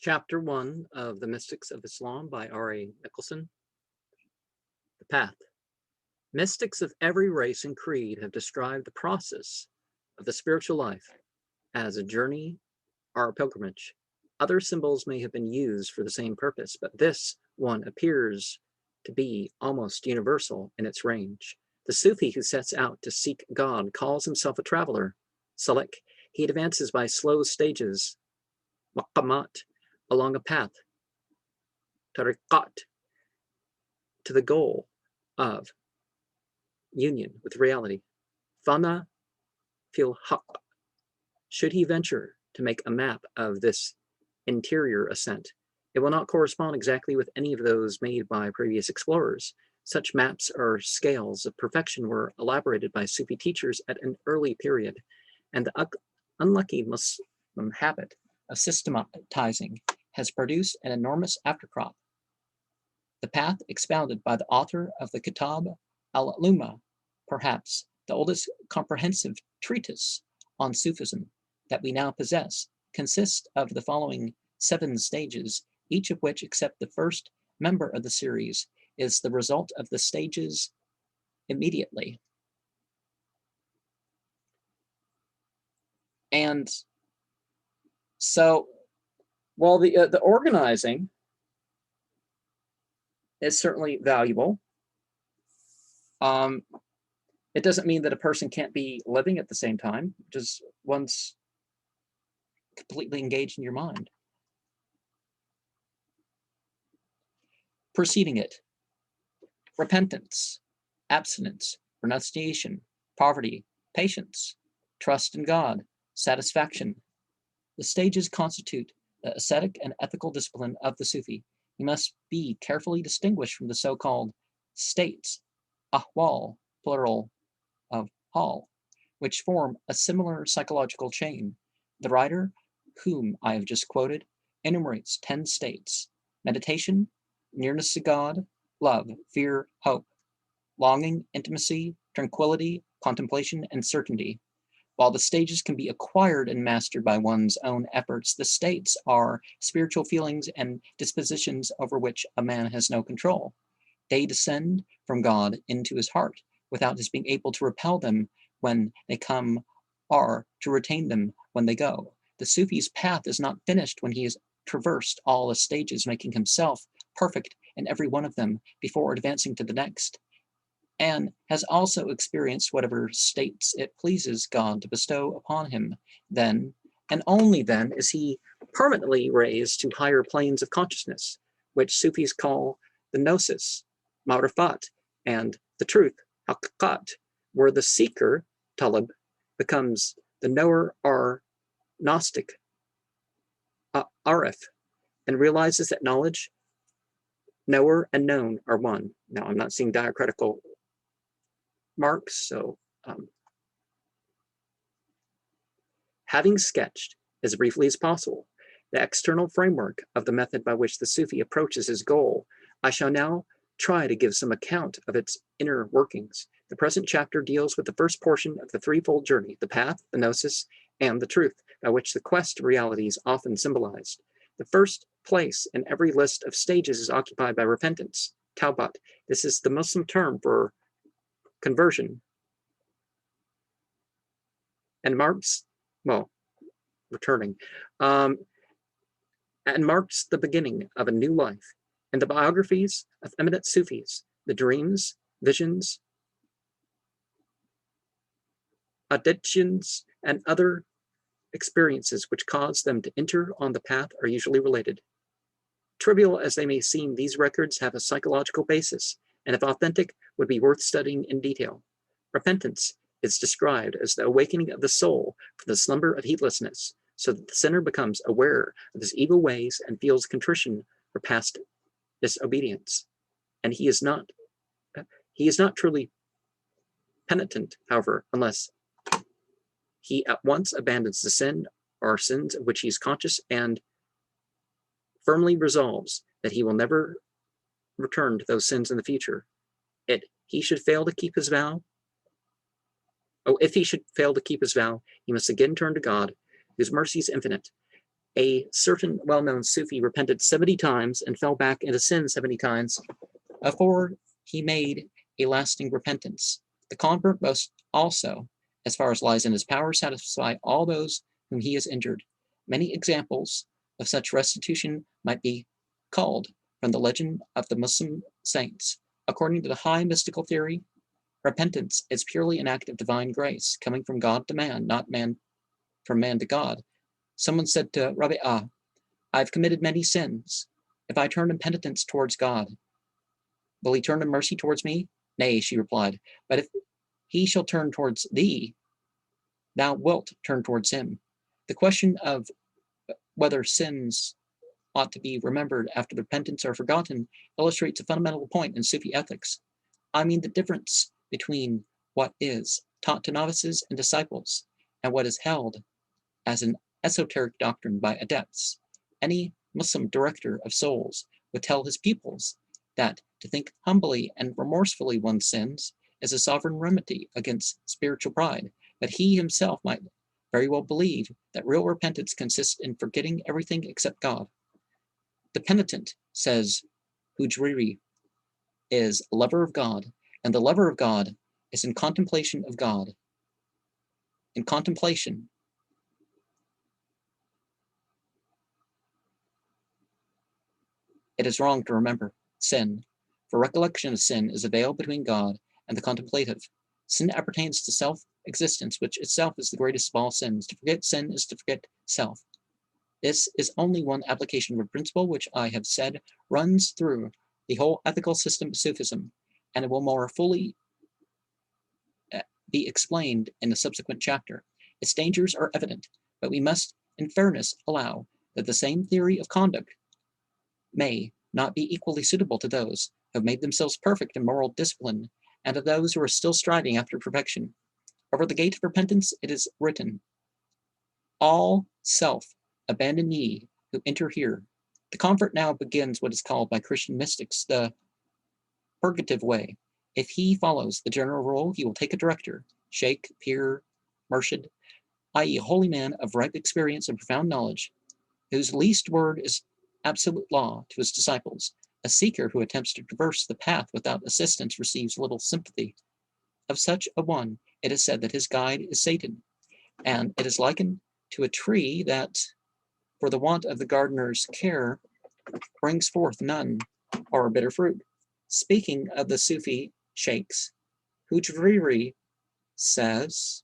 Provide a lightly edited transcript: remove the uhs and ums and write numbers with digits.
Chapter 1 of The Mystics of Islam by Alleyne Nicholson. The Path. Mystics of every race and creed have described the process of the spiritual life as a journey or a pilgrimage. Other symbols may have been used for the same purpose, but this one appears to be almost universal in its range. The Sufi who sets out to seek God calls himself a traveler, salik. He advances by slow stages, maqamat, along a path, tariqat, to the goal of union with reality. Fana fil haq. Should he venture to make a map of this interior ascent, it will not correspond exactly with any of those made by previous explorers. Such maps or scales of perfection were elaborated by Sufi teachers at an early period, and the unlucky Muslim habit of systematizing has produced an enormous aftercrop. The path expounded by the author of the Kitab al-Luma, perhaps the oldest comprehensive treatise on Sufism that we now possess, consists of the following 7 stages, each of which, except the first member of the series, is the result of the stages immediately. And so, while the organizing is certainly valuable, it doesn't mean that a person can't be living at the same time, just one's completely engaged in your mind. Preceding it: repentance, abstinence, renunciation, poverty, patience, trust in God, satisfaction. The stages constitute the ascetic and ethical discipline of the Sufi. He must be carefully distinguished from the so-called states, ahwal, plural of hal, which form a similar psychological chain. The writer, whom I have just quoted, enumerates 10 states: meditation, nearness to God, love, fear, hope, longing, intimacy, tranquility, contemplation, and certainty. While the stages can be acquired and mastered by one's own efforts, the states are spiritual feelings and dispositions over which a man has no control. They descend from God into his heart without his being able to repel them when they come or to retain them when they go. The Sufi's path is not finished when he has traversed all the stages, making himself perfect in every one of them before advancing to the next, and has also experienced whatever states it pleases God to bestow upon him. Then, and only then, is he permanently raised to higher planes of consciousness, which Sufis call the gnosis, ma'rifat, and the truth, haqiqat, where the seeker, talib, becomes the knower or gnostic, arif, and realizes that knowledge, knower, and known are one. Now, I'm not seeing diacritical marks, so having sketched as briefly as possible the external framework of the method by which the Sufi approaches his goal, I shall now try to give some account of its inner workings. The present chapter deals with the first portion of the threefold journey: the path, the gnosis, and the truth, by which the quest to reality is often symbolized. The first place in every list of stages is occupied by repentance, tawbat. This is the Muslim term for conversion, and marks, well, returning, and marks the beginning of a new life. In the biographies of eminent Sufis, the dreams, visions, auditions, and other experiences which cause them to enter on the path are usually related. Trivial as they may seem, these records have a psychological basis, and if authentic, would be worth studying in detail. Repentance is described as the awakening of the soul from the slumber of heedlessness, so that the sinner becomes aware of his evil ways and feels contrition for past disobedience. And he is not truly penitent, however, unless he at once abandons the sin or sins of which he is conscious and firmly resolves that he will never return to those sins in the future. If he should fail to keep his vow, he must again turn to God, whose mercy is infinite, A certain well-known Sufi repented 70 times and fell back into sin 70 times before he made a lasting repentance. The convert must also, as far as lies in his power, satisfy all those whom he has injured. Many examples of such restitution might be culled from the legend of the Muslim saints. According to the high mystical theory, repentance is purely an act of divine grace, coming from God to man, not from man to God. Someone said to Rabi'ah, I've committed many sins. If I turn in penitence towards God, will he turn in mercy towards me? Nay, she replied, but if he shall turn towards thee, thou wilt turn towards him. The question of whether sins ought to be remembered after the repentance are forgotten illustrates a fundamental point in Sufi ethics. I mean the difference between what is taught to novices and disciples and what is held as an esoteric doctrine by adepts. Any Muslim director of souls would tell his pupils that to think humbly and remorsefully one's sins is a sovereign remedy against spiritual pride, but he himself might very well believe that real repentance consists in forgetting everything except God. The penitent, says Hujwiri, is a lover of God, and the lover of God is in contemplation of God. In contemplation, it is wrong to remember sin, for recollection of sin is a veil between God and the contemplative. Sin appertains to self-existence, which itself is the greatest of all sins. To forget sin is to forget self. This is only one application of a principle which I have said runs through the whole ethical system of Sufism, and it will more fully be explained in a subsequent chapter. Its dangers are evident, but we must, in fairness, allow that the same theory of conduct may not be equally suitable to those who have made themselves perfect in moral discipline and to those who are still striving after perfection. Over the gate of repentance it is written, all self abandon ye who enter here. The convert now begins what is called by Christian mystics the purgative way. If he follows the general rule, he will take a director, sheikh, pir, murshid, i.e. a holy man of ripe experience and profound knowledge, whose least word is absolute law to his disciples. A seeker who attempts to traverse the path without assistance receives little sympathy. Of such a one, it is said that his guide is Satan, and it is likened to a tree that, for the want of the gardener's care, brings forth none or bitter fruit. Speaking of the Sufi sheikhs, Hujwiri says,